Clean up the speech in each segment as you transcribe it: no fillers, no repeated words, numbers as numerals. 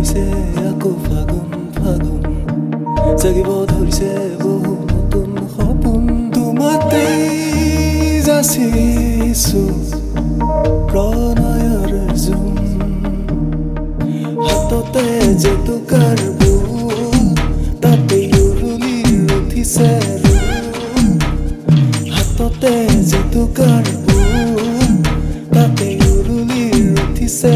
ধৰিছে আকৌ ফাগুন ফাগুন জাগিব ধৰিছে বহু নতুন সপোন তোমাতেই যাচিছো প্ৰণয়ৰ জোন হাততে জেতুকাৰ বুল তাতে উৰুলিৰ উঠিছে হাততে জেতুকাৰ বুল তাতে উৰুলিৰ উঠিছে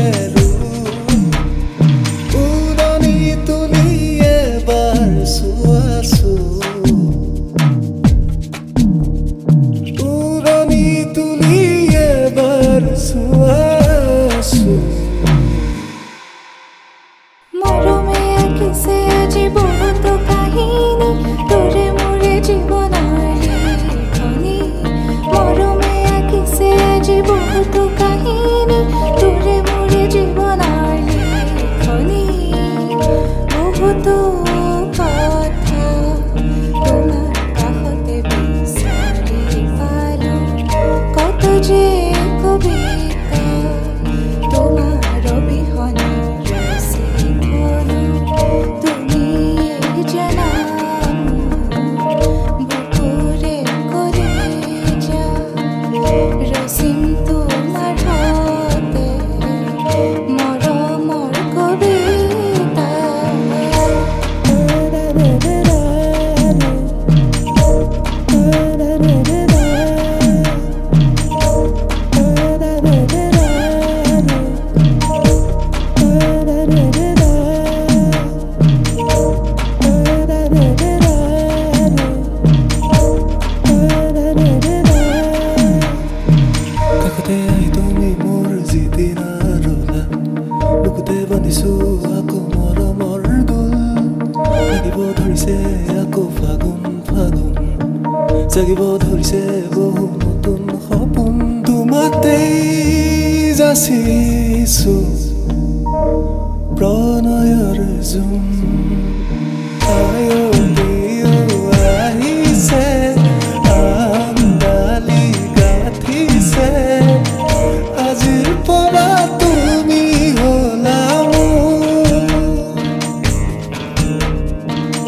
জাগিব ধৰিছে বহু নতুন সপোন তোমাতেই যাচিছো প্ৰণয়ৰ জোন আহিছে আমদালি গাঠিছে আজিৰ পৰা তুমি হলা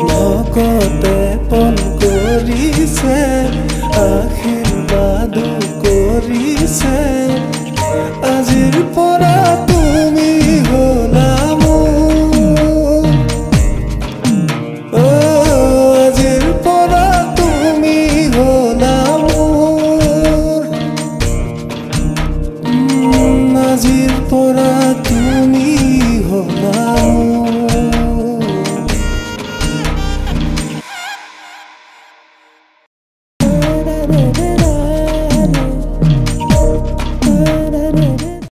নকতে পন কৰিছে আশীৰ্বাদ কৰিছে